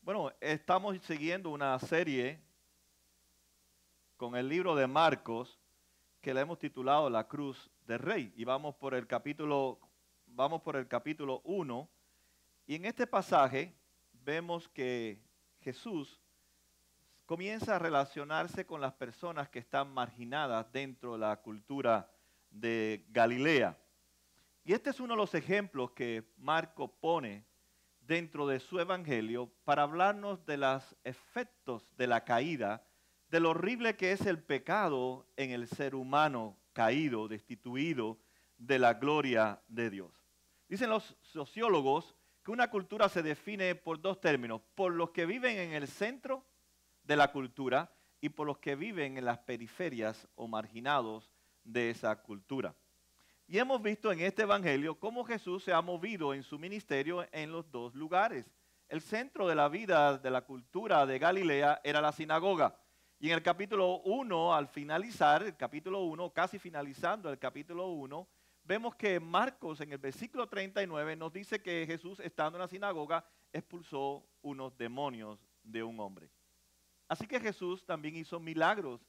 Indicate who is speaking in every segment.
Speaker 1: Bueno, estamos siguiendo una serie con el libro de Marcos que le hemos titulado La Cruz del Rey. Y vamos por el capítulo 1. Y en este pasaje vemos que Jesús comienza a relacionarse con las personas que están marginadas dentro de la cultura de Galilea. Y este es uno de los ejemplos que Marcos pone dentro de su evangelio para hablarnos de los efectos de la caída, de lo horrible que es el pecado en el ser humano caído, destituido de la gloria de Dios. Dicen los sociólogos que una cultura se define por dos términos: por los que viven en el centro de la cultura y por los que viven en las periferias o marginados de esa cultura. Y hemos visto en este evangelio cómo Jesús se ha movido en su ministerio en los dos lugares. El centro de la vida de la cultura de Galilea era la sinagoga. Y en el capítulo 1, al finalizar el capítulo 1, casi finalizando el capítulo 1, vemos que Marcos en el versículo 39 nos dice que Jesús, estando en la sinagoga, expulsó unos demonios de un hombre. Así que Jesús también hizo milagros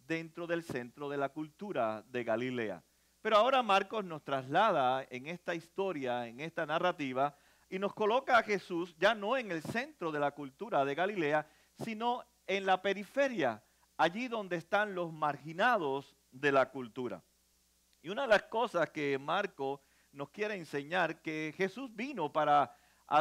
Speaker 1: dentro del centro de la cultura de Galilea. Pero ahora Marcos nos traslada en esta historia, en esta narrativa, y nos coloca a Jesús ya no en el centro de la cultura de Galilea, sino en la periferia, allí donde están los marginados de la cultura. Y una de las cosas que Marcos nos quiere enseñar, que Jesús vino para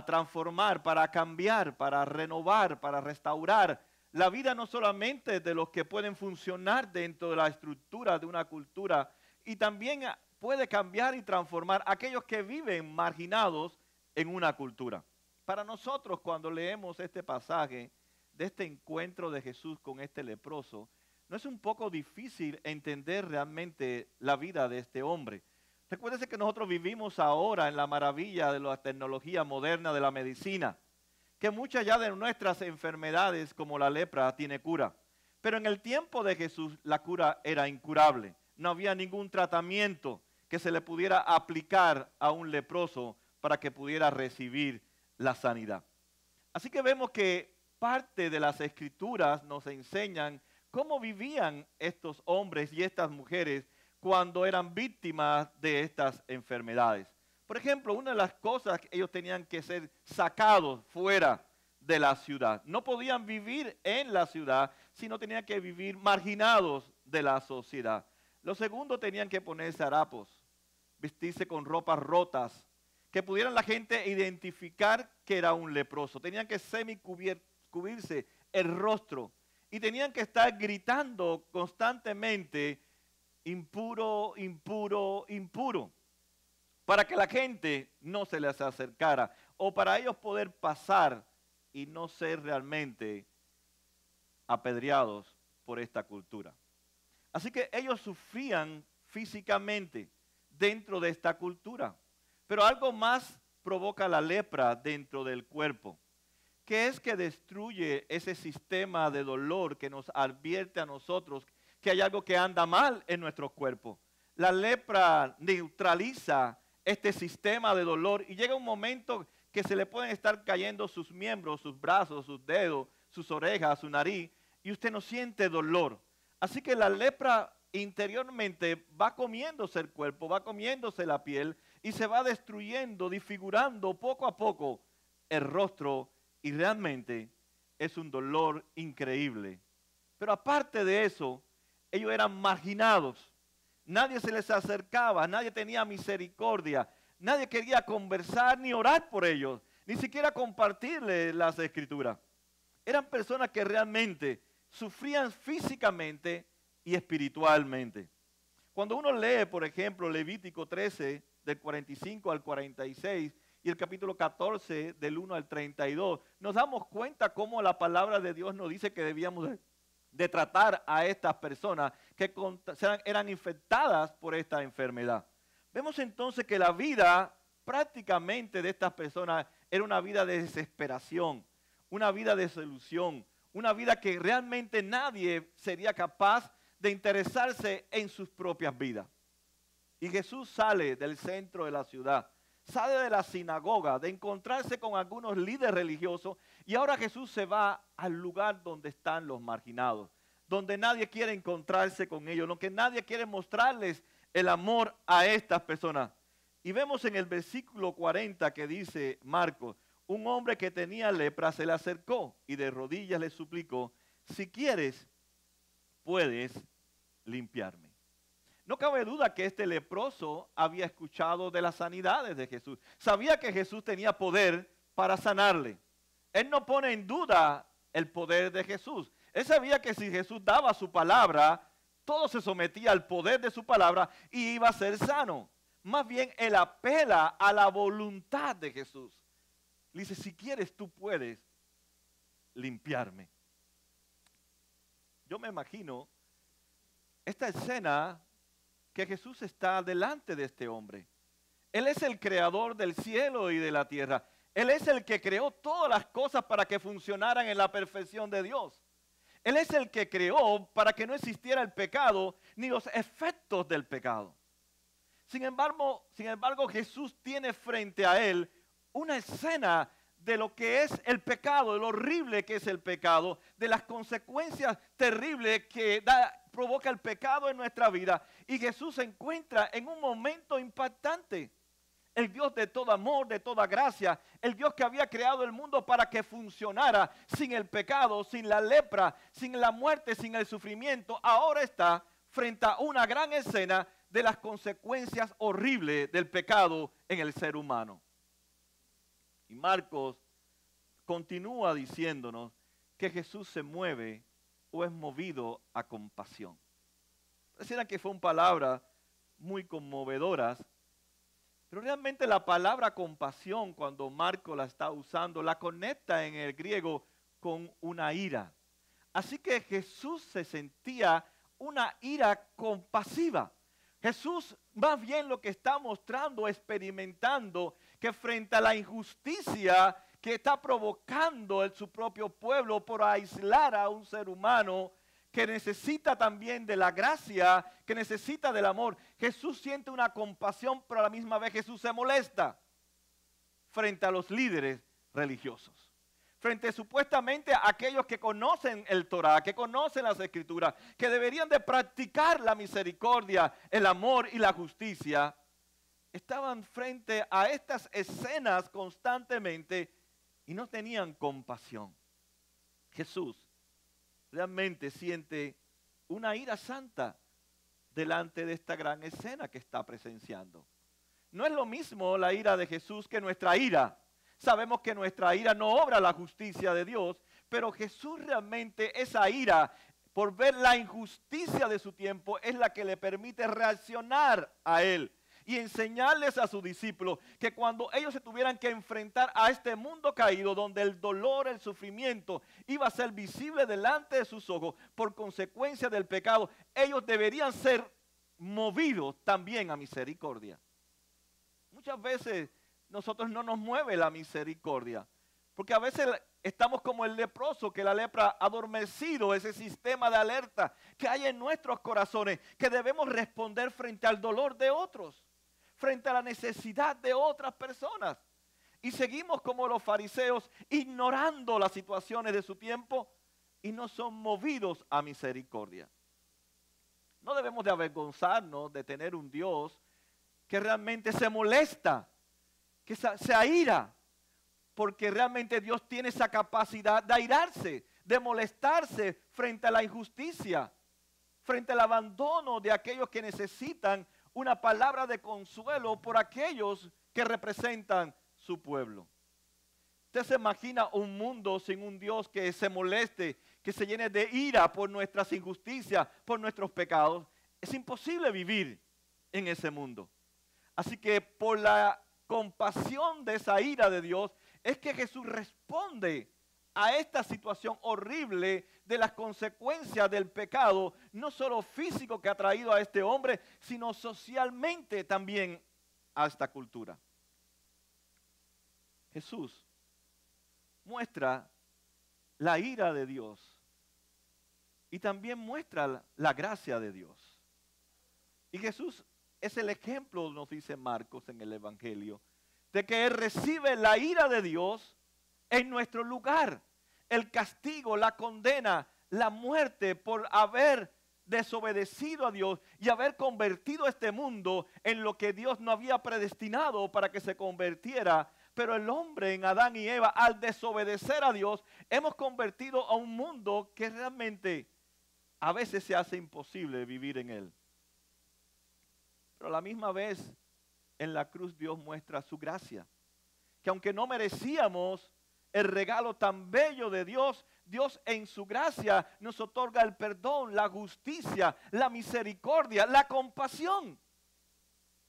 Speaker 1: transformar, para cambiar, para renovar, para restaurar la vida no solamente de los que pueden funcionar dentro de la estructura de una cultura, y también puede cambiar y transformar a aquellos que viven marginados en una cultura. Para nosotros, cuando leemos este pasaje de este encuentro de Jesús con este leproso, ¿no es un poco difícil entender realmente la vida de este hombre? Recuérdense que nosotros vivimos ahora en la maravilla de la tecnología moderna de la medicina, que muchas ya de nuestras enfermedades, como la lepra, tiene cura. Pero en el tiempo de Jesús la cura era incurable. No había ningún tratamiento que se le pudiera aplicar a un leproso para que pudiera recibir la sanidad. Así que vemos que parte de las escrituras nos enseñan cómo vivían estos hombres y estas mujeres cuando eran víctimas de estas enfermedades. Por ejemplo, una de las cosas que ellos tenían que ser sacados fuera de la ciudad. No podían vivir en la ciudad, sino tenían que vivir marginados de la sociedad. Lo segundo, tenían que ponerse harapos, vestirse con ropas rotas, que pudieran la gente identificar que era un leproso. Tenían que semicubrirse el rostro y tenían que estar gritando constantemente: impuro, impuro, impuro, para que la gente no se les acercara o para ellos poder pasar y no ser realmente apedreados por esta cultura. Así que ellos sufrían físicamente dentro de esta cultura. Pero algo más provoca la lepra dentro del cuerpo, que es que destruye ese sistema de dolor que nos advierte a nosotros que hay algo que anda mal en nuestro cuerpo. La lepra neutraliza este sistema de dolor y llega un momento que se le pueden estar cayendo sus miembros, sus brazos, sus dedos, sus orejas, su nariz, y usted no siente dolor. Así que la lepra interiormente va comiéndose el cuerpo, va comiéndose la piel y se va destruyendo, disfigurando poco a poco el rostro, y realmente es un dolor increíble. Pero aparte de eso, ellos eran marginados. Nadie se les acercaba, nadie tenía misericordia, nadie quería conversar ni orar por ellos, ni siquiera compartirles las escrituras. Eran personas que realmente sufrían físicamente y espiritualmente. Cuando uno lee, por ejemplo, Levítico 13, del 45 al 46, y el capítulo 14, del 1 al 32, nos damos cuenta cómo la palabra de Dios nos dice que debíamos de tratar a estas personas que eran infectadas por esta enfermedad. Vemos entonces que la vida prácticamente de estas personas era una vida de desesperación, una vida de desilusión, una vida que realmente nadie sería capaz de interesarse en sus propias vidas. Y Jesús sale del centro de la ciudad, sale de la sinagoga, de encontrarse con algunos líderes religiosos, y ahora Jesús se va al lugar donde están los marginados, donde nadie quiere encontrarse con ellos, donde nadie quiere mostrarles el amor a estas personas. Y vemos en el versículo 40 que dice Marcos, un hombre que tenía lepra se le acercó y de rodillas le suplicó, si quieres, puedes limpiarme. No cabe duda que este leproso había escuchado de las sanidades de Jesús. Sabía que Jesús tenía poder para sanarle. Él no pone en duda el poder de Jesús. Él sabía que si Jesús daba su palabra, todo se sometía al poder de su palabra y iba a ser sano. Más bien, él apela a la voluntad de Jesús. Le dice, si quieres, tú puedes limpiarme. Yo me imagino esta escena que Jesús está delante de este hombre. Él es el creador del cielo y de la tierra. Él es el que creó todas las cosas para que funcionaran en la perfección de Dios. Él es el que creó para que no existiera el pecado ni los efectos del pecado. Sin embargo, Jesús tiene frente a él una escena de lo que es el pecado, de lo horrible que es el pecado, de las consecuencias terribles que provoca el pecado en nuestra vida. Y Jesús se encuentra en un momento impactante. El Dios de todo amor, de toda gracia, el Dios que había creado el mundo para que funcionara sin el pecado, sin la lepra, sin la muerte, sin el sufrimiento, ahora está frente a una gran escena de las consecuencias horribles del pecado en el ser humano. Y Marcos continúa diciéndonos que Jesús se mueve o es movido a compasión. Pareciera que fueron palabras muy conmovedoras, pero realmente la palabra compasión, cuando Marcos la está usando, la conecta en el griego con una ira. Así que Jesús se sentía una ira compasiva. Jesús más bien lo que está mostrando, experimentando, que frente a la injusticia que está provocando su propio pueblo por aislar a un ser humano que necesita también de la gracia, que necesita del amor, Jesús siente una compasión, pero a la misma vez Jesús se molesta frente a los líderes religiosos. Frente supuestamente a aquellos que conocen el Torá, que conocen las Escrituras, que deberían de practicar la misericordia, el amor y la justicia, estaban frente a estas escenas constantemente y no tenían compasión. Jesús realmente siente una ira santa delante de esta gran escena que está presenciando. No es lo mismo la ira de Jesús que nuestra ira. Sabemos que nuestra ira no obra la justicia de Dios, pero Jesús realmente esa ira por ver la injusticia de su tiempo es la que le permite reaccionar a él y enseñarles a sus discípulos que cuando ellos se tuvieran que enfrentar a este mundo caído donde el dolor, el sufrimiento iba a ser visible delante de sus ojos por consecuencia del pecado, ellos deberían ser movidos también a misericordia. Muchas veces nosotros no nos mueve la misericordia, porque a veces estamos como el leproso, que la lepra ha adormecido ese sistema de alerta que hay en nuestros corazones, que debemos responder frente al dolor de otros, frente a la necesidad de otras personas. Y seguimos como los fariseos ignorando las situaciones de su tiempo y no son movidos a misericordia. No debemos de avergonzarnos de tener un Dios que realmente se molesta, que se aira, porque realmente Dios tiene esa capacidad de airarse, de molestarse frente a la injusticia, frente al abandono de aquellos que necesitan una palabra de consuelo por aquellos que representan su pueblo. ¿Usted se imagina un mundo sin un Dios que se moleste, que se llene de ira por nuestras injusticias, por nuestros pecados? Es imposible vivir en ese mundo. Así que por la compasión de esa ira de Dios es que Jesús responde a esta situación horrible de las consecuencias del pecado, no solo físico que ha traído a este hombre, sino socialmente también a esta cultura. Jesús muestra la ira de Dios y también muestra la gracia de Dios. Y Jesús es el ejemplo, nos dice Marcos en el Evangelio, de que Él recibe la ira de Dios en nuestro lugar. El castigo, la condena, la muerte por haber desobedecido a Dios y haber convertido este mundo en lo que Dios no había predestinado para que se convirtiera. Pero el hombre en Adán y Eva, al desobedecer a Dios, hemos convertido a un mundo que realmente a veces se hace imposible vivir en él. Pero a la misma vez, en la cruz Dios muestra su gracia. Que aunque no merecíamos el regalo tan bello de Dios, Dios en su gracia nos otorga el perdón, la justicia, la misericordia, la compasión,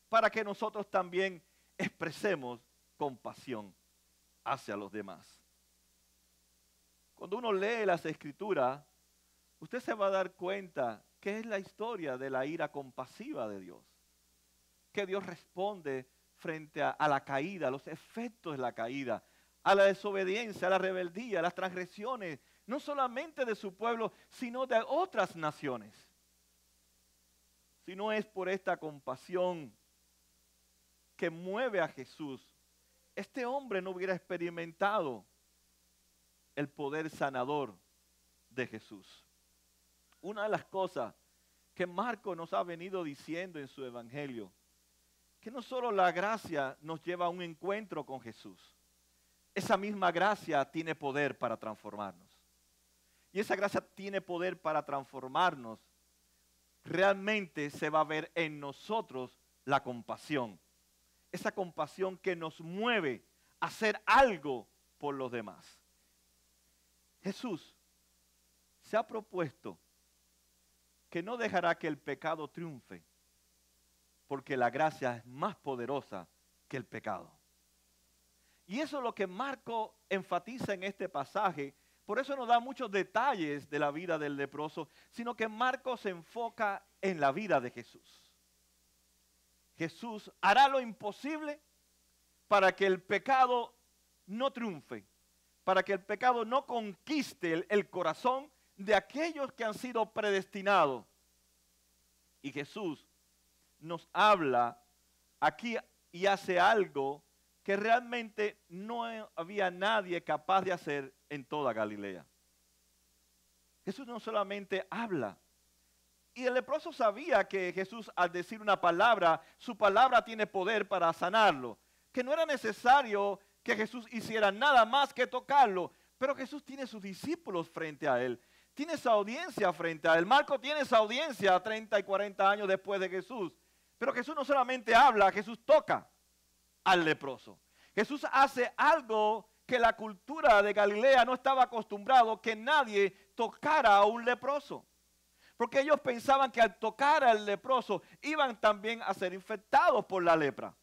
Speaker 1: para que nosotros también expresemos compasión hacia los demás. Cuando uno lee las Escrituras, usted se va a dar cuenta que es la historia de la ira compasiva de Dios. Que Dios responde frente a la caída, a los efectos de la caída, a la desobediencia, a la rebeldía, a las transgresiones, no solamente de su pueblo, sino de otras naciones. Si no es por esta compasión que mueve a Jesús, este hombre no hubiera experimentado el poder sanador de Jesús. Una de las cosas que Marcos nos ha venido diciendo en su evangelio, que no solo la gracia nos lleva a un encuentro con Jesús, esa misma gracia tiene poder para transformarnos. Y esa gracia tiene poder para transformarnos. Realmente se va a ver en nosotros la compasión. Esa compasión que nos mueve a hacer algo por los demás. Jesús se ha propuesto que no dejará que el pecado triunfe, porque la gracia es más poderosa que el pecado. Y eso es lo que Marcos enfatiza en este pasaje. Por eso no da muchos detalles de la vida del leproso, sino que Marcos se enfoca en la vida de Jesús. Jesús hará lo imposible para que el pecado no triunfe, para que el pecado no conquiste el corazón de aquellos que han sido predestinados. Y Jesús nos habla aquí y hace algo que realmente no había nadie capaz de hacer en toda Galilea. Jesús no solamente habla, y el leproso sabía que Jesús, al decir una palabra, su palabra tiene poder para sanarlo, que no era necesario que Jesús hiciera nada más que tocarlo, pero Jesús tiene sus discípulos frente a él, tiene esa audiencia frente a él. Marco tiene esa audiencia 30 y 40 años después de Jesús, pero Jesús no solamente habla, Jesús toca al leproso. Jesús hace algo que la cultura de Galilea no estaba acostumbrado, que nadie tocara a un leproso. Porque ellos pensaban que al tocar al leproso iban también a ser infectados por la lepra.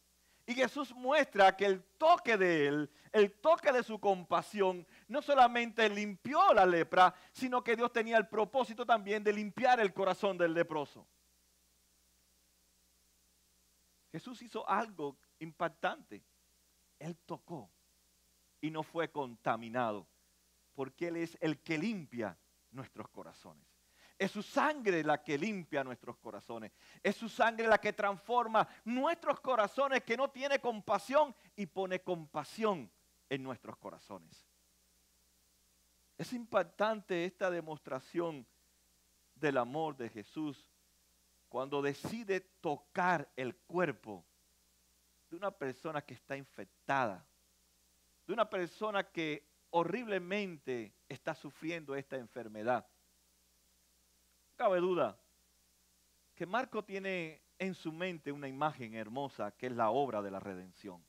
Speaker 1: Y Jesús muestra que el toque de él, el toque de su compasión, no solamente limpió la lepra, sino que Dios tenía el propósito también de limpiar el corazón del leproso. Jesús hizo algo impactante. Él tocó y no fue contaminado, porque Él es el que limpia nuestros corazones. Es su sangre la que limpia nuestros corazones. Es su sangre la que transforma nuestros corazones, que no tiene compasión, y pone compasión en nuestros corazones. Es impactante esta demostración del amor de Jesús cuando decide tocar el cuerpo de una persona que está infectada, de una persona que horriblemente está sufriendo esta enfermedad. No cabe duda que Marco tiene en su mente una imagen hermosa que es la obra de la redención.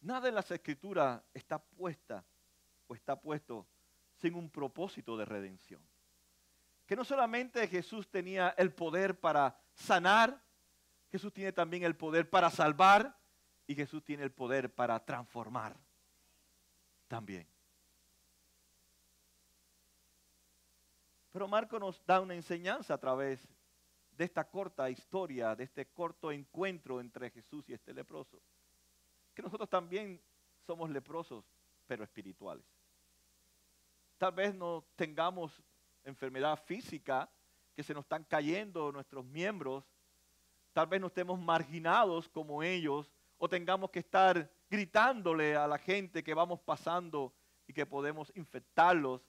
Speaker 1: Nada en las Escrituras está puesta o está puesto sin un propósito de redención. Que no solamente Jesús tenía el poder para sanar, Jesús tiene también el poder para salvar y Jesús tiene el poder para transformar también. Pero Marco nos da una enseñanza a través de esta corta historia, de este corto encuentro entre Jesús y este leproso. Que nosotros también somos leprosos, pero espirituales. Tal vez no tengamos enfermedad física, que se nos están cayendo nuestros miembros. Tal vez no estemos marginados como ellos, o tengamos que estar gritándole a la gente que vamos pasando y que podemos infectarlos.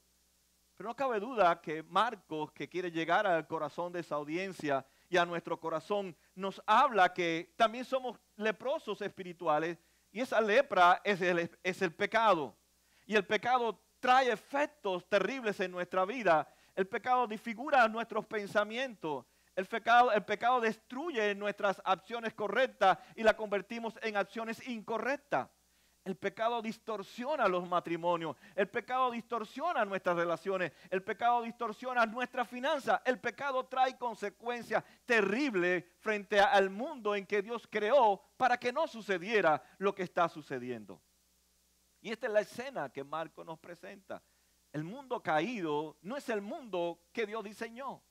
Speaker 1: Pero no cabe duda que Marcos, que quiere llegar al corazón de esa audiencia y a nuestro corazón, nos habla que también somos leprosos espirituales y esa lepra es el pecado. Y el pecado trae efectos terribles en nuestra vida. El pecado disfigura nuestros pensamientos. El pecado destruye nuestras acciones correctas y las convertimos en acciones incorrectas. El pecado distorsiona los matrimonios. El pecado distorsiona nuestras relaciones. El pecado distorsiona nuestras finanzas. El pecado trae consecuencias terribles frente al mundo en que Dios creó para que no sucediera lo que está sucediendo. Y esta es la escena que Marcos nos presenta. El mundo caído no es el mundo que Dios diseñó.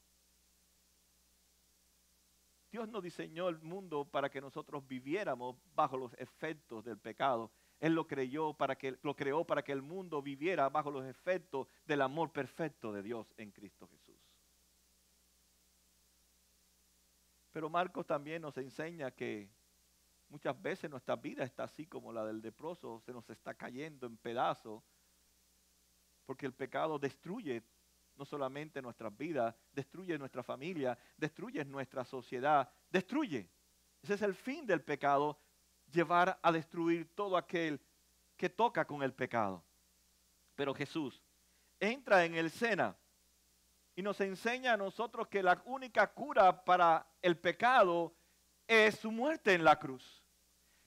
Speaker 1: Dios no diseñó el mundo para que nosotros viviéramos bajo los efectos del pecado. Él lo creó para que el mundo viviera bajo los efectos del amor perfecto de Dios en Cristo Jesús. Pero Marcos también nos enseña que muchas veces nuestra vida está así como la del leproso, se nos está cayendo en pedazos, porque el pecado destruye no solamente nuestras vidas, destruye nuestra familia, destruye nuestra sociedad, destruye. Ese es el fin del pecado, llevar a destruir todo aquel que toca con el pecado. Pero Jesús entra en escena y nos enseña a nosotros que la única cura para el pecado es su muerte en la cruz.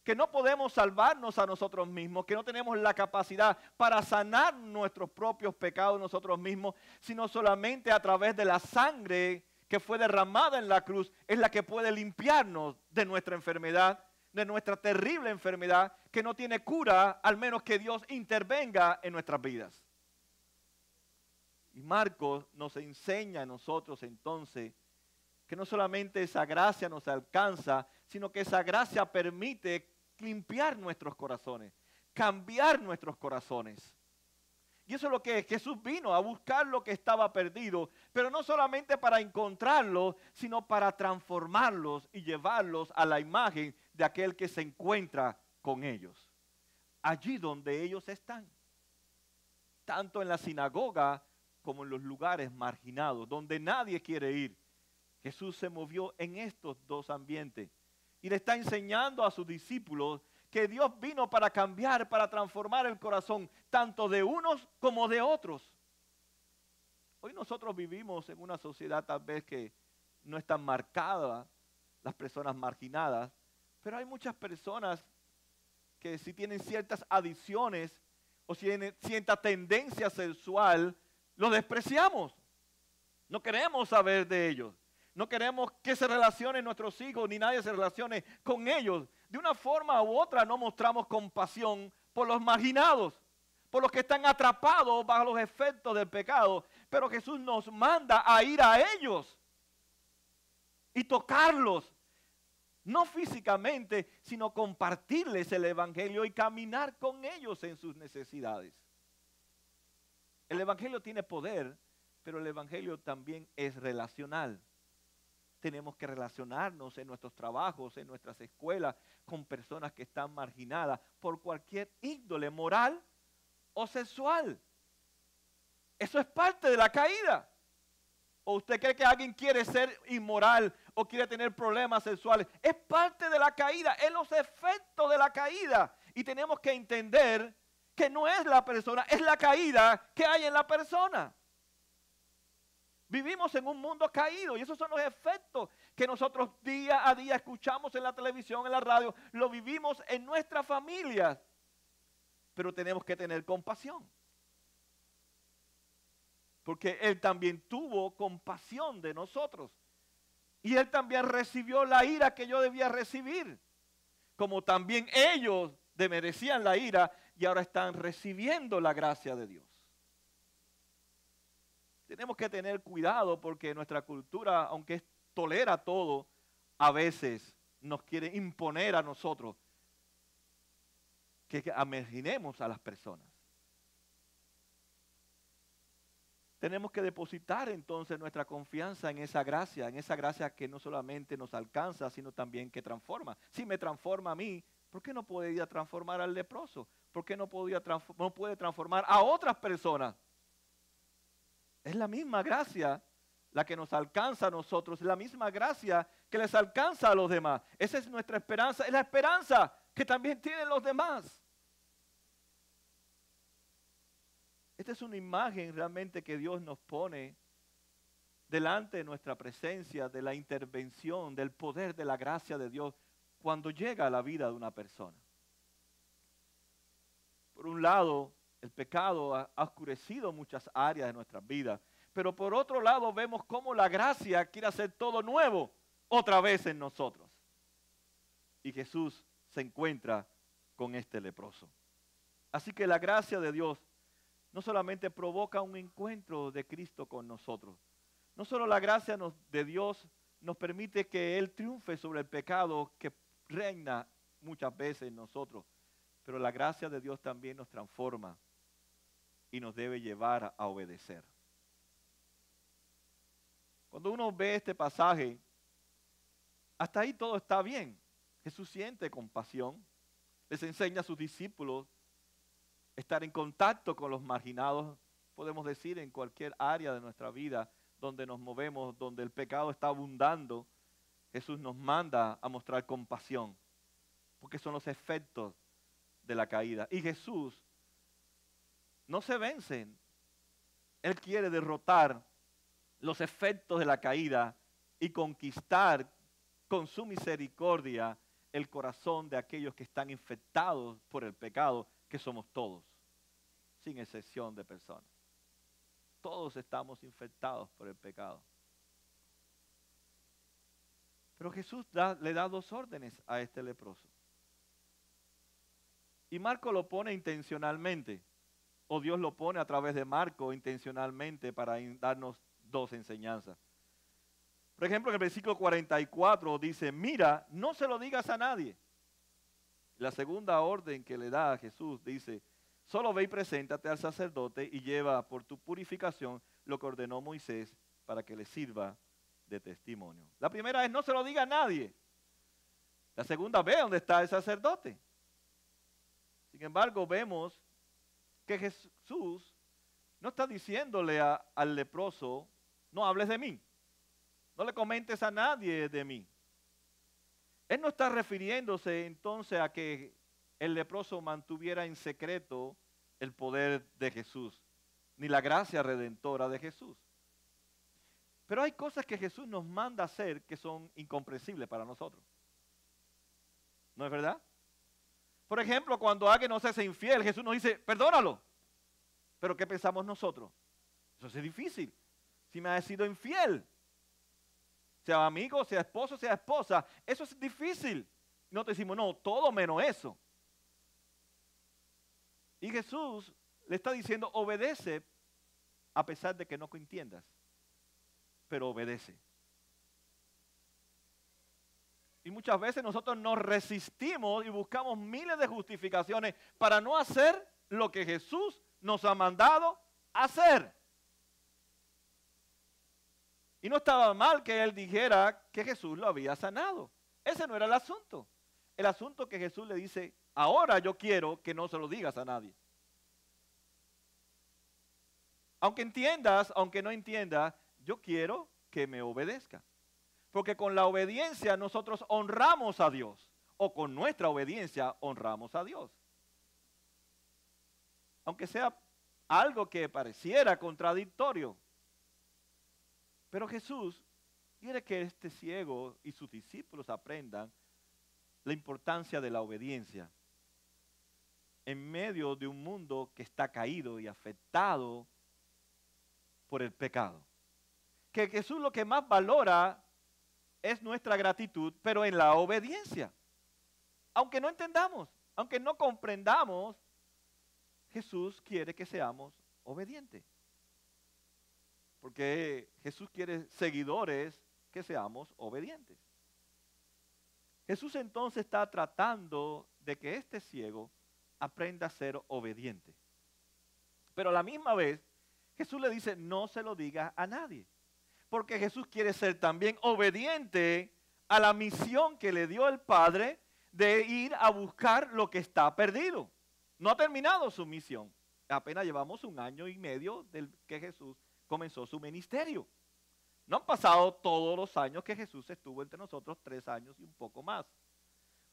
Speaker 1: Que no podemos salvarnos a nosotros mismos, que no tenemos la capacidad para sanar nuestros propios pecados nosotros mismos, sino solamente a través de la sangre que fue derramada en la cruz, es la que puede limpiarnos de nuestra enfermedad, de nuestra terrible enfermedad, que no tiene cura, al menos que Dios intervenga en nuestras vidas. Y Marcos nos enseña a nosotros entonces que no solamente esa gracia nos alcanza, sino que esa gracia permite limpiar nuestros corazones, cambiar nuestros corazones. Y eso es lo que Jesús vino a buscar, lo que estaba perdido, pero no solamente para encontrarlo, sino para transformarlos y llevarlos a la imagen de aquel que se encuentra con ellos, allí donde ellos están, tanto en la sinagoga como en los lugares marginados, donde nadie quiere ir. Jesús se movió en estos dos ambientes y le está enseñando a sus discípulos que Dios vino para cambiar, para transformar el corazón, tanto de unos como de otros. Hoy nosotros vivimos en una sociedad tal vez que no es tan marcada, las personas marginadas, pero hay muchas personas que si tienen ciertas adicciones o si tienen cierta tendencia sexual, los despreciamos. No queremos saber de ellos. No queremos que se relacionen nuestros hijos, ni nadie se relacione con ellos. De una forma u otra no mostramos compasión por los marginados, por los que están atrapados bajo los efectos del pecado. Pero Jesús nos manda a ir a ellos y tocarlos. No físicamente, sino compartirles el evangelio y caminar con ellos en sus necesidades. El evangelio tiene poder, pero el evangelio también es relacional. Tenemos que relacionarnos en nuestros trabajos, en nuestras escuelas, con personas que están marginadas por cualquier índole moral o sexual. Eso es parte de la caída. ¿O usted cree que alguien quiere ser inmoral o quiere tener problemas sexuales? Es parte de la caída, es los efectos de la caída. Y tenemos que entender que no es la persona, es la caída que hay en la persona. Vivimos en un mundo caído y esos son los efectos que nosotros día a día escuchamos en la televisión, en la radio, lo vivimos en nuestras familias. Pero tenemos que tener compasión. Porque Él también tuvo compasión de nosotros. Y Él también recibió la ira que yo debía recibir. Como también ellos merecían la ira y ahora están recibiendo la gracia de Dios. Tenemos que tener cuidado porque nuestra cultura, aunque tolera todo, a veces nos quiere imponer a nosotros que amarginemos a las personas. Tenemos que depositar entonces nuestra confianza en esa gracia que no solamente nos alcanza, sino también que transforma. Si me transforma a mí, ¿Por qué no podía transformar al leproso? ¿Por qué no puede transformar a otras personas? Es la misma gracia la que nos alcanza a nosotros, es la misma gracia que les alcanza a los demás. Esa es nuestra esperanza, es la esperanza que también tienen los demás. Esta es una imagen realmente que Dios nos pone delante de nuestra presencia, de la intervención, del poder de la gracia de Dios cuando llega a la vida de una persona. Por un lado, el pecado ha oscurecido muchas áreas de nuestras vidas, pero por otro lado vemos cómo la gracia quiere hacer todo nuevo otra vez en nosotros. Y Jesús se encuentra con este leproso. Así que la gracia de Dios no solamente provoca un encuentro de Cristo con nosotros, no solo la gracia de Dios nos permite que Él triunfe sobre el pecado que reina muchas veces en nosotros, pero la gracia de Dios también nos transforma y nos debe llevar a obedecer. Cuando uno ve este pasaje, hasta ahí todo está bien. Jesús siente compasión, les enseña a sus discípulos estar en contacto con los marginados, podemos decir en cualquier área de nuestra vida donde nos movemos, donde el pecado está abundando. Jesús nos manda a mostrar compasión, porque son los efectos de la caída. Y Jesús no se vence. Él quiere derrotar los efectos de la caída y conquistar con su misericordia el corazón de aquellos que están infectados por el pecado, que somos todos, sin excepción de personas. Todos estamos infectados por el pecado. Pero Jesús le da dos órdenes a este leproso. Y Marco lo pone intencionalmente, o Dios lo pone a través de Marco intencionalmente para darnos dos enseñanzas. Por ejemplo, en el versículo 44 dice, mira, no se lo digas a nadie. La segunda orden que le da a Jesús dice, solo ve y preséntate al sacerdote y lleva por tu purificación lo que ordenó Moisés para que le sirva de testimonio. La primera es, no se lo diga a nadie. La segunda, ve dónde está el sacerdote. Sin embargo, vemos que Jesús no está diciéndole al leproso, no hables de mí, no le comentes a nadie de mí. Él no está refiriéndose entonces a que el leproso mantuviera en secreto el poder de Jesús, ni la gracia redentora de Jesús. Pero hay cosas que Jesús nos manda a hacer que son incomprensibles para nosotros. ¿No es verdad? Por ejemplo, cuando alguien nos hace infiel, Jesús nos dice, perdónalo. Pero ¿qué pensamos nosotros? Eso es difícil. Si me ha sido infiel, sea amigo, sea esposo, sea esposa, eso es difícil. No te decimos, no, todo menos eso. Y Jesús le está diciendo, obedece a pesar de que no entiendas, pero obedece. Y muchas veces nosotros nos resistimos y buscamos miles de justificaciones para no hacer lo que Jesús nos ha mandado hacer. Y no estaba mal que él dijera que Jesús lo había sanado. Ese no era el asunto. El asunto que Jesús le dice, ahora yo quiero que no se lo digas a nadie. Aunque entiendas, aunque no entiendas, yo quiero que me obedezca. Porque con la obediencia nosotros honramos a Dios. O con nuestra obediencia honramos a Dios. Aunque sea algo que pareciera contradictorio. Pero Jesús quiere que este ciego y sus discípulos aprendan la importancia de la obediencia en medio de un mundo que está caído y afectado por el pecado. Que Jesús lo que más valora es nuestra gratitud, pero en la obediencia. Aunque no entendamos, aunque no comprendamos, Jesús quiere que seamos obedientes. Porque Jesús quiere seguidores que seamos obedientes. Jesús entonces está tratando de que este ciego aprenda a ser obediente. Pero a la misma vez, Jesús le dice, no se lo diga a nadie. Porque Jesús quiere ser también obediente a la misión que le dio el Padre de ir a buscar lo que está perdido. No ha terminado su misión. Apenas llevamos 1 año y medio del que Jesús comenzó su ministerio. No han pasado todos los años que Jesús estuvo entre nosotros, 3 años y un poco más.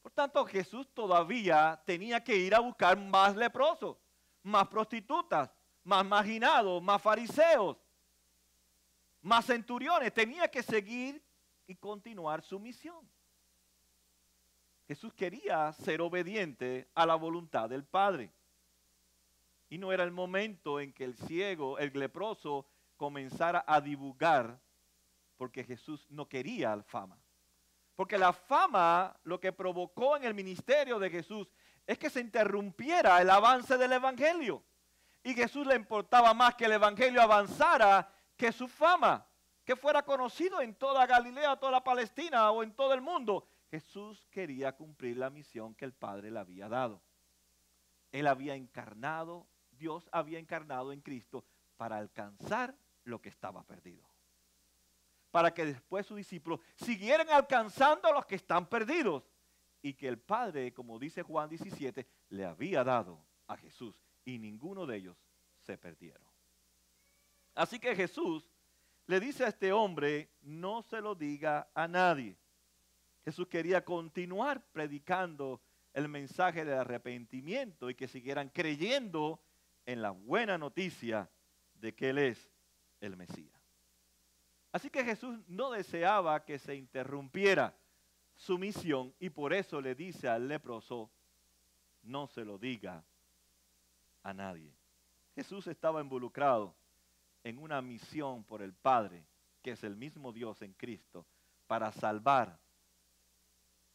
Speaker 1: Por tanto, Jesús todavía tenía que ir a buscar más leprosos, más prostitutas, más marginados, más fariseos, más centuriones. Tenía que seguir y continuar su misión. Jesús quería ser obediente a la voluntad del Padre. Y no era el momento en que el ciego, el leproso, comenzara a divulgar, porque Jesús no quería fama. Porque la fama lo que provocó en el ministerio de Jesús es que se interrumpiera el avance del evangelio. Y Jesús le importaba más que el evangelio avanzara que su fama, que fuera conocido en toda Galilea, toda la Palestina o en todo el mundo. Jesús quería cumplir la misión que el Padre le había dado. Él había encarnado, Dios había encarnado en Cristo para alcanzar lo que estaba perdido. Para que después sus discípulos siguieran alcanzando a los que están perdidos. Y que el Padre, como dice Juan 17, le había dado a Jesús. Y ninguno de ellos se perdieron. Así que Jesús le dice a este hombre, no se lo diga a nadie. Jesús quería continuar predicando el mensaje del arrepentimiento y que siguieran creyendo en la buena noticia de que Él es el Mesías. Así que Jesús no deseaba que se interrumpiera su misión y por eso le dice al leproso, no se lo diga a nadie. Jesús estaba involucrado en una misión por el Padre, que es el mismo Dios en Cristo, para salvar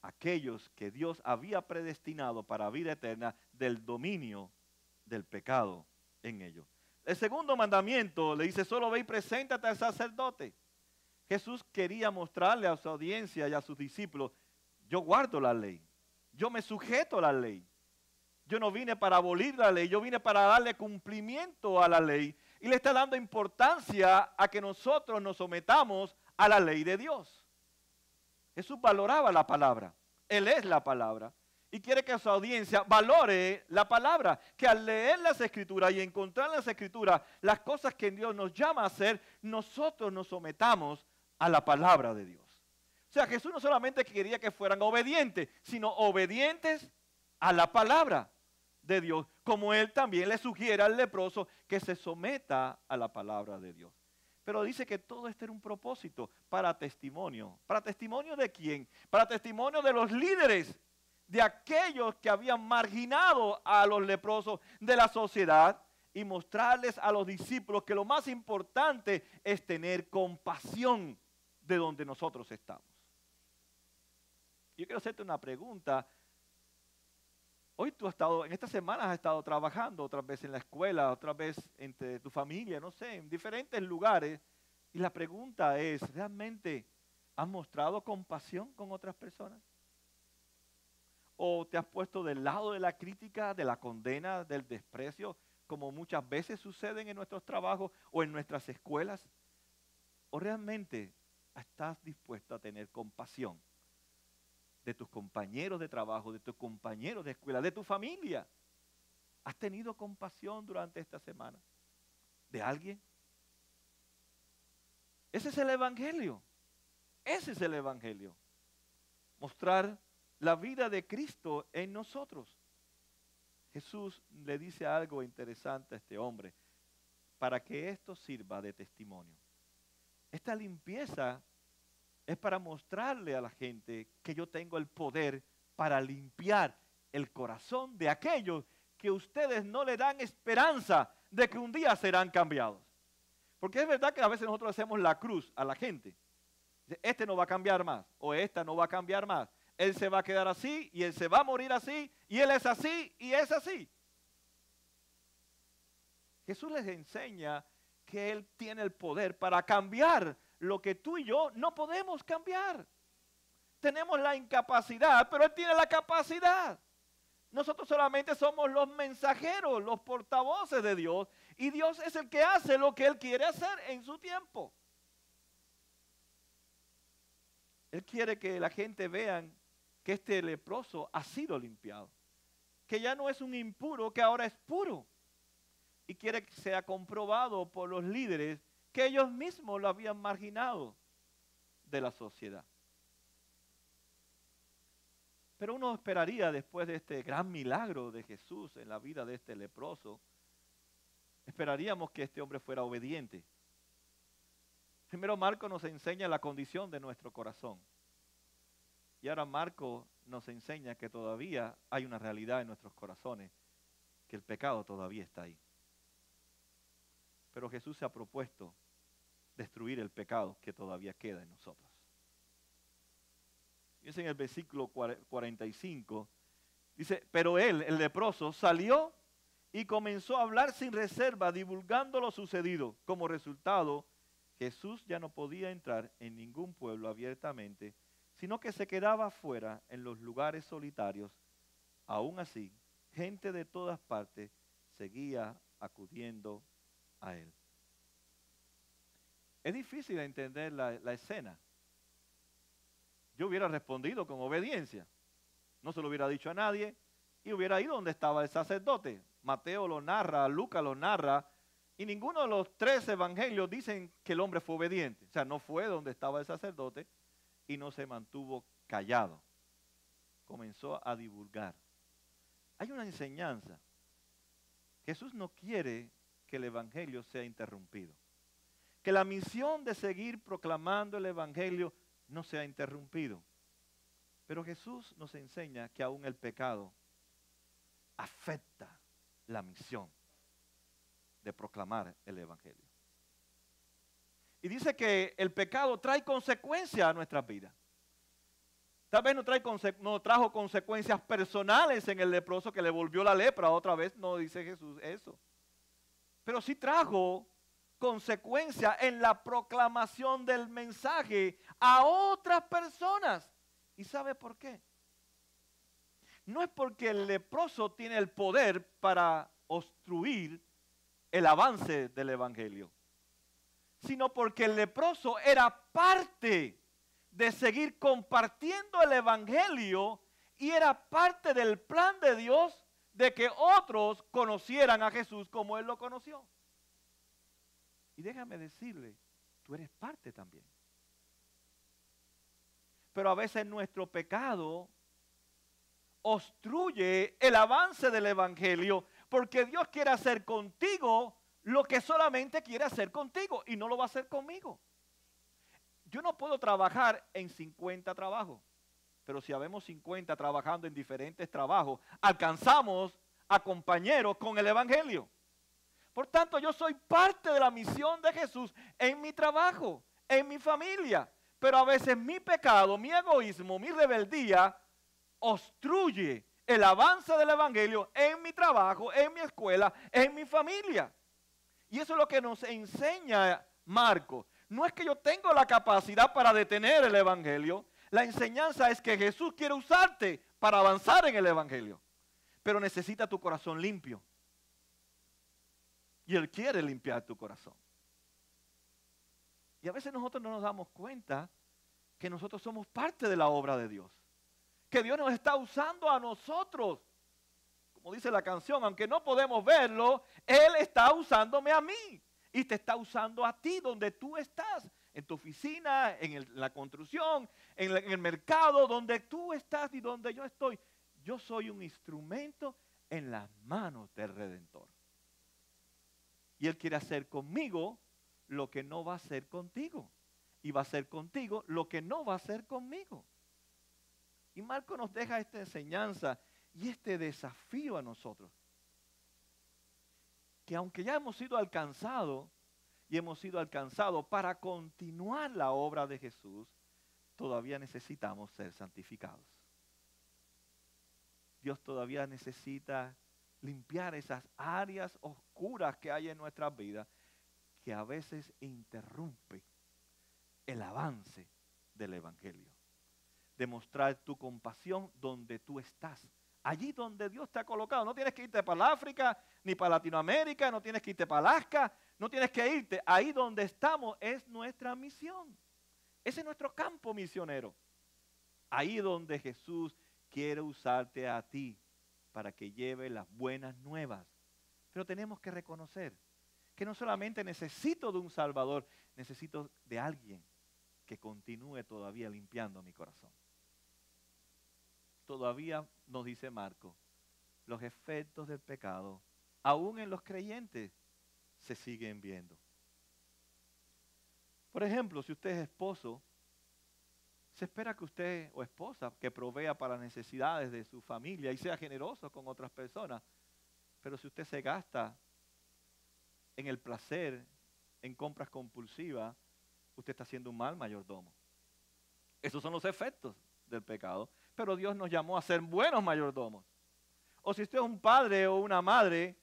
Speaker 1: a aquellos que Dios había predestinado para vida eterna del dominio del pecado en ellos. El segundo mandamiento le dice, solo ve y preséntate al sacerdote. Jesús quería mostrarle a su audiencia y a sus discípulos, yo guardo la ley, yo me sujeto a la ley. Yo no vine para abolir la ley, yo vine para darle cumplimiento a la ley. Y le está dando importancia a que nosotros nos sometamos a la ley de Dios. Jesús valoraba la palabra, Él es la palabra. Y quiere que su audiencia valore la palabra, que al leer las Escrituras y encontrar en las Escrituras las cosas que Dios nos llama a hacer, nosotros nos sometamos a la palabra de Dios. O sea, Jesús no solamente quería que fueran obedientes, sino obedientes a la palabra de Dios, como Él también le sugiere al leproso que se someta a la palabra de Dios. Pero dice que todo esto era un propósito para testimonio. ¿Para testimonio de quién? Para testimonio de los líderes, de aquellos que habían marginado a los leprosos de la sociedad y mostrarles a los discípulos que lo más importante es tener compasión de donde nosotros estamos. Yo quiero hacerte una pregunta. Hoy tú has estado, en estas semanas has estado trabajando, otras veces en la escuela, otras veces entre tu familia, no sé, en diferentes lugares. Y la pregunta es, ¿realmente has mostrado compasión con otras personas? ¿O te has puesto del lado de la crítica, de la condena, del desprecio, como muchas veces suceden en nuestros trabajos o en nuestras escuelas? ¿O realmente estás dispuesto a tener compasión de tus compañeros de trabajo, de tus compañeros de escuela, de tu familia? ¿Has tenido compasión durante esta semana de alguien? Ese es el evangelio. Ese es el evangelio. Mostrar la vida de Cristo en nosotros. Jesús le dice algo interesante a este hombre para que esto sirva de testimonio. Esta limpieza es para mostrarle a la gente que yo tengo el poder para limpiar el corazón de aquellos que ustedes no le dan esperanza de que un día serán cambiados. Porque es verdad que a veces nosotros hacemos la cruz a la gente. Este no va a cambiar más o esta no va a cambiar más. Él se va a quedar así y él se va a morir así y él es así y es así. Jesús les enseña que Él tiene el poder para cambiar lo que tú y yo no podemos cambiar. Tenemos la incapacidad, pero Él tiene la capacidad. Nosotros solamente somos los mensajeros, los portavoces de Dios, y Dios es el que hace lo que Él quiere hacer en su tiempo. Él quiere que la gente vean que este leproso ha sido limpiado, que ya no es un impuro, que ahora es puro. Y quiere que sea comprobado por los líderes que ellos mismos lo habían marginado de la sociedad. Pero uno esperaría, después de este gran milagro de Jesús en la vida de este leproso, esperaríamos que este hombre fuera obediente. Primero Marco nos enseña la condición de nuestro corazón. Y ahora Marco nos enseña que todavía hay una realidad en nuestros corazones, que el pecado todavía está ahí. Pero Jesús se ha propuesto destruir el pecado que todavía queda en nosotros. Y es en el versículo 45, dice, pero él, el leproso, salió y comenzó a hablar sin reserva, divulgando lo sucedido. Como resultado, Jesús ya no podía entrar en ningún pueblo abiertamente, sino que se quedaba afuera en los lugares solitarios. Aún así, gente de todas partes seguía acudiendo a él. Es difícil entender la escena. Yo hubiera respondido con obediencia. No se lo hubiera dicho a nadie y hubiera ido donde estaba el sacerdote. Mateo lo narra, Lucas lo narra, y ninguno de los 3 evangelios dicen que el hombre fue obediente. O sea, no fue donde estaba el sacerdote y no se mantuvo callado. Comenzó a divulgar. Hay una enseñanza. Jesús no quiere que el evangelio sea interrumpido. Que la misión de seguir proclamando el evangelio no sea interrumpido. Pero Jesús nos enseña que aún el pecado afecta la misión de proclamar el evangelio. Y dice que el pecado trae consecuencias a nuestras vidas. Tal vez no trajo consecuencias personales en el leproso que le volvió la lepra otra vez, no dice Jesús eso. Pero sí trajo consecuencias en la proclamación del mensaje a otras personas. ¿Y sabe por qué? No es porque el leproso tiene el poder para obstruir el avance del evangelio, sino porque el leproso era parte de seguir compartiendo el evangelio y era parte del plan de Dios de que otros conocieran a Jesús como Él lo conoció. Y déjame decirle, tú eres parte también. Pero a veces nuestro pecado obstruye el avance del evangelio porque Dios quiere hacer contigo lo que solamente quiere hacer contigo y no lo va a hacer conmigo. Yo no puedo trabajar en 50 trabajos, pero si habemos 50 trabajando en diferentes trabajos, alcanzamos a compañeros con el evangelio. Por tanto, yo soy parte de la misión de Jesús en mi trabajo, en mi familia, pero a veces mi pecado, mi egoísmo, mi rebeldía obstruye el avance del evangelio en mi trabajo, en mi escuela, en mi familia. Y eso es lo que nos enseña Marcos. No es que yo tengo la capacidad para detener el evangelio. La enseñanza es que Jesús quiere usarte para avanzar en el evangelio. Pero necesita tu corazón limpio. Y Él quiere limpiar tu corazón. Y a veces nosotros no nos damos cuenta que nosotros somos parte de la obra de Dios. Que Dios nos está usando a nosotros. Como dice la canción, aunque no podemos verlo, Él está usándome a mí. Y te está usando a ti donde tú estás. En tu oficina, en la construcción, en el mercado, donde tú estás y donde yo estoy. Yo soy un instrumento en las manos del Redentor. Y Él quiere hacer conmigo lo que no va a hacer contigo. Y va a hacer contigo lo que no va a hacer conmigo. Y Marco nos deja esta enseñanza y este desafío a nosotros. Que aunque ya hemos sido alcanzados y hemos sido alcanzados para continuar la obra de Jesús, todavía necesitamos ser santificados. Dios todavía necesita limpiar esas áreas oscuras que hay en nuestras vidas que a veces interrumpen el avance del evangelio. Demostrar tu compasión donde tú estás. Allí donde Dios te ha colocado. No tienes que irte para el África, ni para Latinoamérica, no tienes que irte para Alaska, no tienes que irte. Ahí donde estamos es nuestra misión. Ese es nuestro campo misionero. Ahí donde Jesús quiere usarte a ti para que lleve las buenas nuevas. Pero tenemos que reconocer que no solamente necesito de un Salvador, necesito de alguien que continúe todavía limpiando mi corazón. Todavía nos dice Marco, los efectos del pecado, aún en los creyentes, se siguen viendo. Por ejemplo, si usted es esposo, se espera que usted, o esposa, que provea para las necesidades de su familia y sea generoso con otras personas. Pero si usted se gasta en el placer, en compras compulsivas, usted está siendo un mal mayordomo. Esos son los efectos del pecado. Pero Dios nos llamó a ser buenos mayordomos. O si usted es un padre o una madre,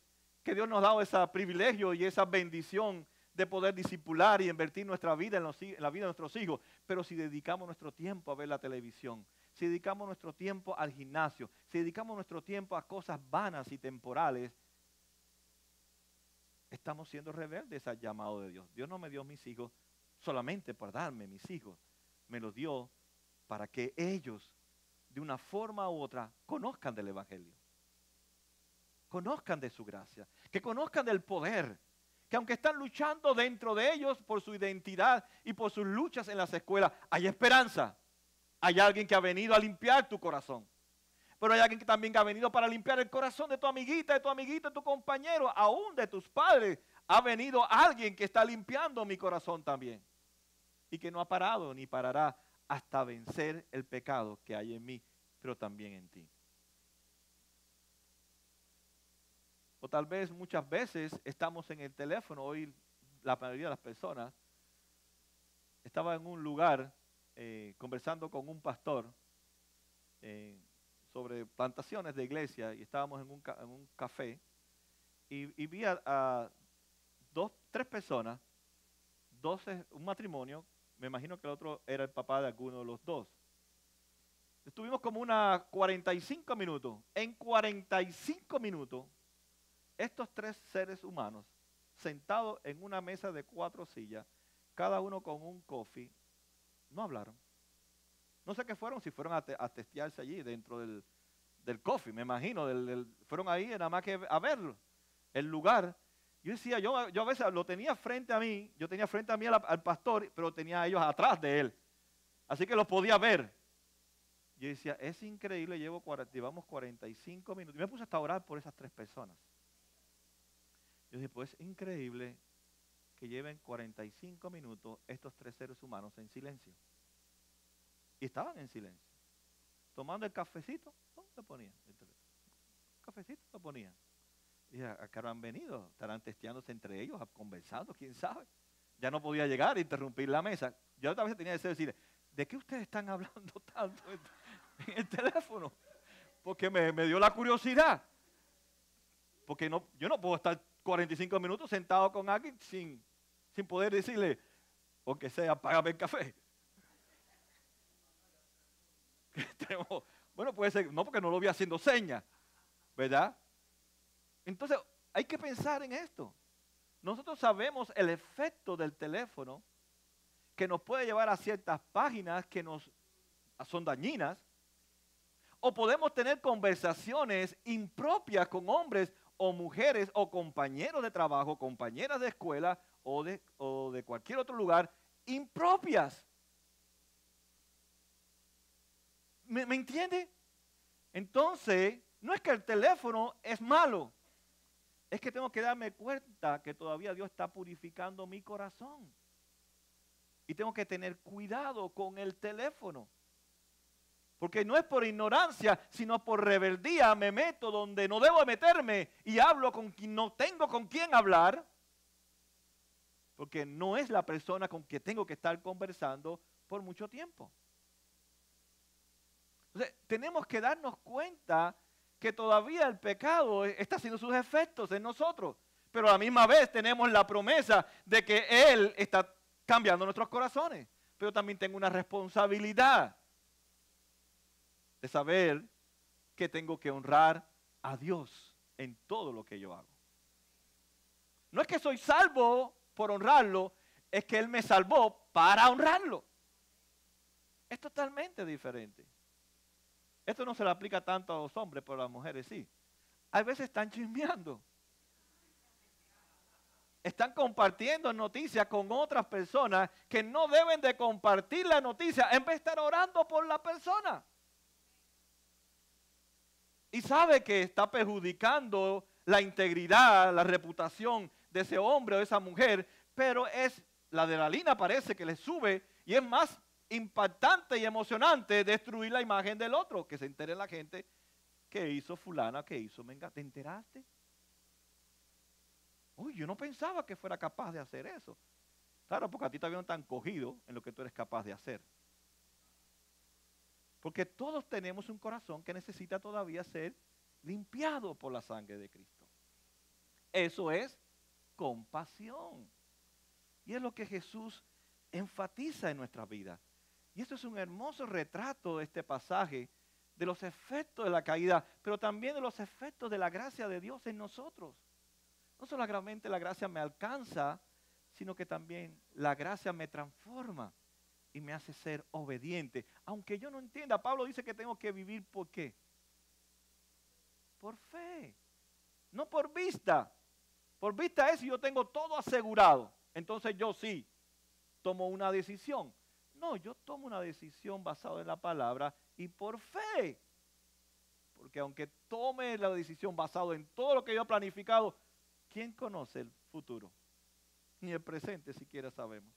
Speaker 1: que Dios nos ha dado ese privilegio y esa bendición de poder discipular y invertir nuestra vida en la vida de nuestros hijos. Pero si dedicamos nuestro tiempo a ver la televisión, si dedicamos nuestro tiempo al gimnasio, si dedicamos nuestro tiempo a cosas vanas y temporales, estamos siendo rebeldes al llamado de Dios. Dios no me dio mis hijos solamente por darme mis hijos. Me los dio para que ellos, de una forma u otra, conozcan del Evangelio. Conozcan de su gracia. Que conozcan del poder. Que aunque están luchando dentro de ellos por su identidad y por sus luchas en las escuelas, hay esperanza. Hay alguien que ha venido a limpiar tu corazón. Pero hay alguien que también ha venido para limpiar el corazón de tu amiguita, de tu compañero, aún de tus padres. Ha venido alguien que está limpiando mi corazón también. Y que no ha parado ni parará hasta vencer el pecado que hay en mí, pero también en ti. O tal vez muchas veces estamos en el teléfono. Hoy la mayoría de las personas estaba en un lugar conversando con un pastor sobre plantaciones de iglesia y estábamos en un café y vi a tres personas, un matrimonio, me imagino que el otro era el papá de alguno de los dos. Estuvimos como unas 45 minutos. En 45 minutos, estos tres seres humanos, sentados en una mesa de 4 sillas, cada uno con un coffee, no hablaron. No sé qué fueron, si fueron a testearse allí dentro del coffee, me imagino. Fueron ahí nada más que a verlo, el lugar. Yo decía, yo a veces lo tenía frente a mí, yo tenía frente a mí al pastor, pero tenía a ellos atrás de él. Así que los podía ver. Yo decía, es increíble, llevamos 45 minutos. Y me puse hasta a orar por esas tres personas. Yo dije, pues es increíble que lleven 45 minutos estos tres seres humanos en silencio. Y estaban en silencio. Tomando el cafecito, lo ponían. El cafecito lo ponían. Y dije, ¿a qué han venido? Estarán testeándose entre ellos, conversando, quién sabe. Ya no podía llegar e interrumpir la mesa. Yo otra vez tenía que decirle, ¿de qué ustedes están hablando tanto en el teléfono? Porque me dio la curiosidad. Porque yo no puedo estar 45 minutos sentado con alguien sin poder decirle, aunque sea, págame el café. Bueno, puede ser, no porque no lo vi haciendo señas, ¿verdad? Entonces, hay que pensar en esto. Nosotros sabemos el efecto del teléfono que nos puede llevar a ciertas páginas que son dañinas, o podemos tener conversaciones impropias con hombres o mujeres o compañeros de trabajo, compañeras de escuela o de cualquier otro lugar, impropias. ¿Me entiende? Entonces, no es que el teléfono es malo, es que tengo que darme cuenta que todavía Dios está purificando mi corazón. Y tengo que tener cuidado con el teléfono. Porque no es por ignorancia, sino por rebeldía me meto donde no debo meterme y hablo con quien no tengo con quién hablar. Porque no es la persona con quien tengo que estar conversando por mucho tiempo. Entonces, tenemos que darnos cuenta que todavía el pecado está haciendo sus efectos en nosotros. Pero a la misma vez tenemos la promesa de que Él está cambiando nuestros corazones. Pero también tengo una responsabilidad de saber que tengo que honrar a Dios en todo lo que yo hago. No es que soy salvo por honrarlo, es que Él me salvó para honrarlo. Es totalmente diferente. Esto no se le aplica tanto a los hombres, pero a las mujeres sí. A veces están chismeando. Están compartiendo noticias con otras personas que no deben de compartir la noticia en vez de estar orando por la persona. Y sabe que está perjudicando la integridad, la reputación de ese hombre o esa mujer, pero la adrenalina parece que le sube y es más impactante y emocionante destruir la imagen del otro, que se entere la gente que hizo fulana, que hizo menga. ¿Te enteraste? Uy, yo no pensaba que fuera capaz de hacer eso. Claro, porque a ti todavía no te han cogido en lo que tú eres capaz de hacer. Porque todos tenemos un corazón que necesita todavía ser limpiado por la sangre de Cristo. Eso es compasión. Y es lo que Jesús enfatiza en nuestra vida. Y esto es un hermoso retrato de este pasaje, de los efectos de la caída, pero también de los efectos de la gracia de Dios en nosotros. No solamente la gracia me alcanza, sino que también la gracia me transforma y me hace ser obediente. Aunque yo no entienda, Pablo dice que tengo que vivir ¿por qué? Por fe, no por vista. Por vista es si yo tengo todo asegurado, entonces yo sí tomo una decisión. No, yo tomo una decisión basada en la palabra y por fe. Porque aunque tome la decisión basada en todo lo que yo he planificado, ¿quién conoce el futuro? Ni el presente siquiera sabemos.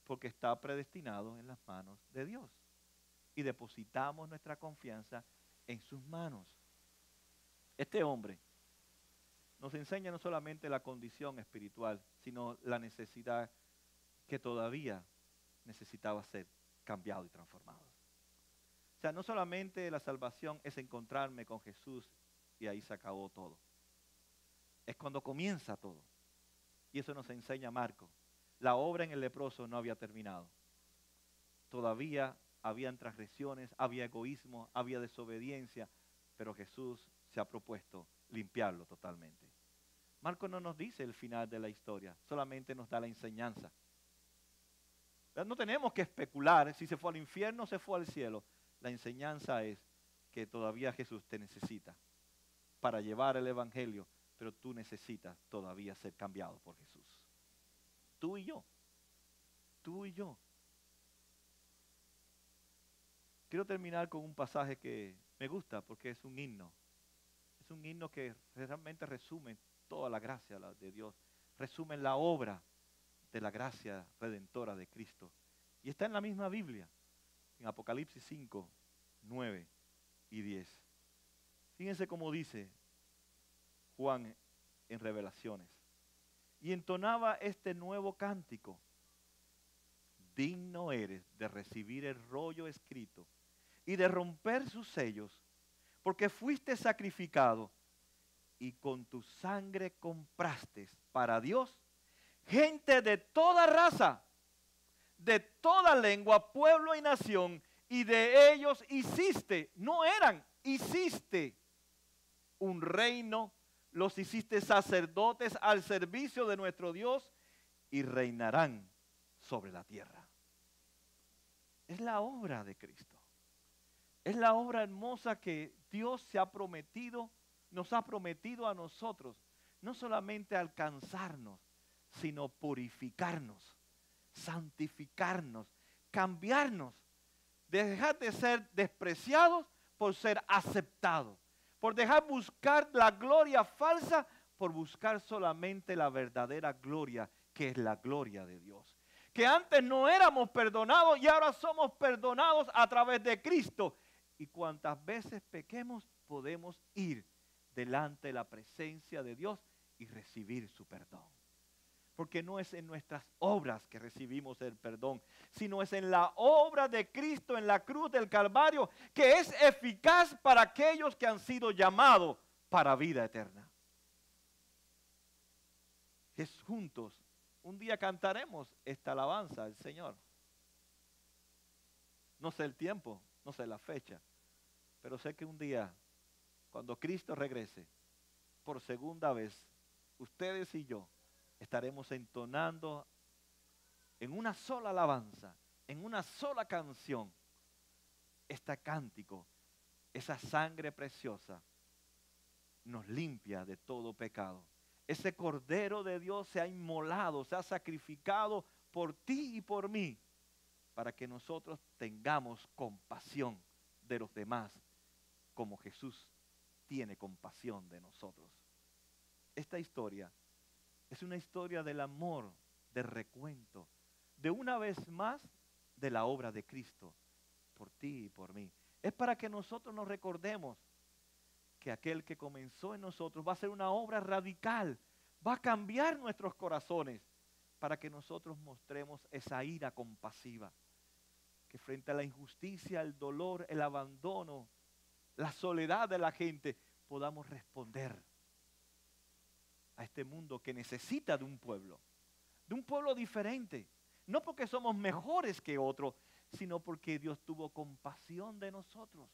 Speaker 1: Porque está predestinado en las manos de Dios. Y depositamos nuestra confianza en sus manos. Este hombre nos enseña no solamente la condición espiritual, sino la necesidad que todavía necesitaba ser cambiado y transformado. O sea, no solamente la salvación es encontrarme con Jesús y ahí se acabó todo. Es cuando comienza todo. Y eso nos enseña Marcos. La obra en el leproso no había terminado. Todavía habían transgresiones, había egoísmo, había desobediencia, pero Jesús se ha propuesto limpiarlo totalmente. Marcos no nos dice el final de la historia, solamente nos da la enseñanza. No tenemos que especular si se fue al infierno o se fue al cielo. La enseñanza es que todavía Jesús te necesita para llevar el evangelio, pero tú necesitas todavía ser cambiado por Jesús. Tú y yo. Tú y yo. Quiero terminar con un pasaje que me gusta porque es un himno. Es un himno que realmente resume toda la gracia de Dios. Resume la obra de la gracia redentora de Cristo. Y está en la misma Biblia, en Apocalipsis 5, 9 y 10. Fíjense cómo dice Juan en Revelaciones. Y entonaba este nuevo cántico. Digno eres de recibir el rollo escrito y de romper sus sellos, porque fuiste sacrificado y con tu sangre compraste para Dios gente de toda raza, de toda lengua, pueblo y nación, y de ellos hiciste un reino, los hiciste sacerdotes al servicio de nuestro Dios y reinarán sobre la tierra. Es la obra de Cristo. Es la obra hermosa que Dios nos ha prometido a nosotros, no solamente alcanzarnos, sino purificarnos, santificarnos, cambiarnos, dejar de ser despreciados por ser aceptados, por dejar buscar la gloria falsa, por buscar solamente la verdadera gloria, que es la gloria de Dios. Que antes no éramos perdonados y ahora somos perdonados a través de Cristo. Y cuantas veces pequemos, podemos ir delante de la presencia de Dios y recibir su perdón. Porque no es en nuestras obras que recibimos el perdón, sino es en la obra de Cristo en la cruz del Calvario, que es eficaz para aquellos que han sido llamados para vida eterna. Es juntos, un día cantaremos esta alabanza al Señor. No sé el tiempo, no sé la fecha, pero sé que un día, cuando Cristo regrese, por segunda vez, ustedes y yo estaremos entonando en una sola alabanza, en una sola canción, este cántico, esa sangre preciosa, nos limpia de todo pecado. Ese Cordero de Dios se ha inmolado, se ha sacrificado por ti y por mí, para que nosotros tengamos compasión de los demás, como Jesús tiene compasión de nosotros. Esta historia es una historia del amor, de recuento, de una vez más de la obra de Cristo, por ti y por mí. Es para que nosotros nos recordemos que aquel que comenzó en nosotros va a hacer una obra radical, va a cambiar nuestros corazones para que nosotros mostremos esa ira compasiva, que frente a la injusticia, el dolor, el abandono, la soledad de la gente, podamos responder a este mundo que necesita de un pueblo diferente, no porque somos mejores que otros, sino porque Dios tuvo compasión de nosotros.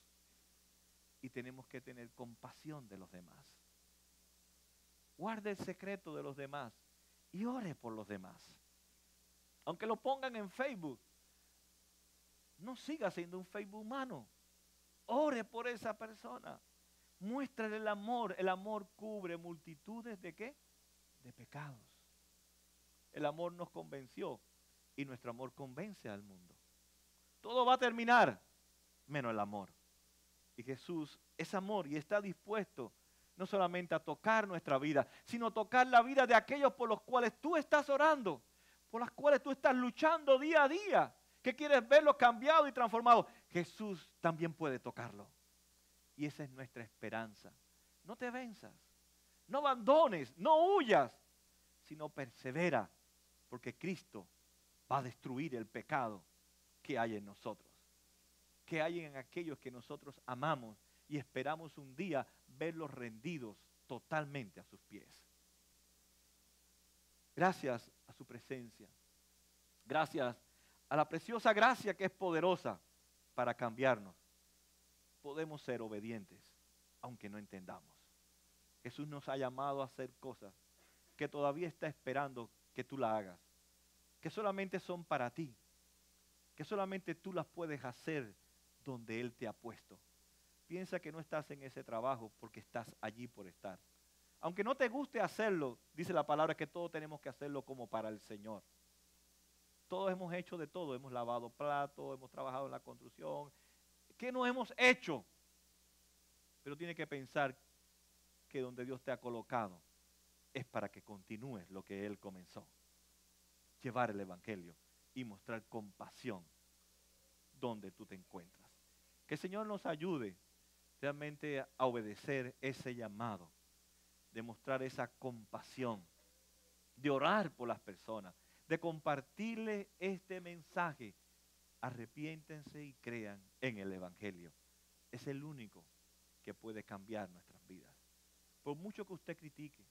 Speaker 1: Y tenemos que tener compasión de los demás. Guarde el secreto de los demás y ore por los demás. Aunque lo pongan en Facebook, no siga siendo un Facebook humano. Ore por esa persona. Muéstrale el amor. El amor cubre multitudes de ¿qué? De pecados. El amor nos convenció y nuestro amor convence al mundo. Todo va a terminar menos el amor. Y Jesús es amor y está dispuesto no solamente a tocar nuestra vida, sino a tocar la vida de aquellos por los cuales tú estás orando, por las cuales tú estás luchando día a día, que quieres verlos cambiados y transformados. Jesús también puede tocarlo. Y esa es nuestra esperanza. No te venzas, no abandones, no huyas, sino persevera, porque Cristo va a destruir el pecado que hay en nosotros, que hay en aquellos que nosotros amamos y esperamos un día verlos rendidos totalmente a sus pies. Gracias a su presencia, gracias a la preciosa gracia que es poderosa para cambiarnos, podemos ser obedientes, aunque no entendamos. Jesús nos ha llamado a hacer cosas que todavía está esperando que tú la hagas, que solamente son para ti, que solamente tú las puedes hacer donde Él te ha puesto. Piensa que no estás en ese trabajo porque estás allí por estar. Aunque no te guste hacerlo, dice la palabra que todos tenemos que hacerlo como para el Señor. Todos hemos hecho de todo, hemos lavado platos, hemos trabajado en la construcción. ¿Qué no hemos hecho? Pero tiene que pensar que donde Dios te ha colocado es para que continúes lo que Él comenzó. Llevar el Evangelio y mostrar compasión donde tú te encuentras. Que el Señor nos ayude realmente a obedecer ese llamado, de mostrar esa compasión, de orar por las personas, de compartirle este mensaje. Arrepiéntense y crean en el Evangelio. Es el único que puede cambiar nuestras vidas. Por mucho que usted critique,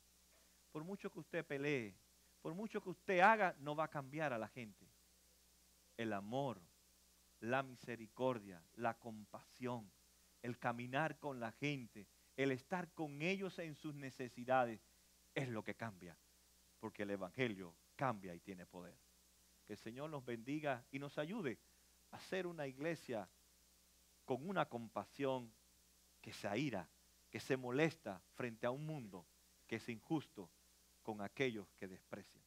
Speaker 1: por mucho que usted pelee, por mucho que usted haga, no va a cambiar a la gente. El amor, la misericordia, la compasión, el caminar con la gente, el estar con ellos en sus necesidades, es lo que cambia, porque el Evangelio cambia y tiene poder. Que el Señor nos bendiga y nos ayude a ser una iglesia con una compasión que se aira, que se molesta frente a un mundo que es injusto con aquellos que desprecian.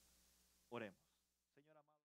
Speaker 1: Oremos.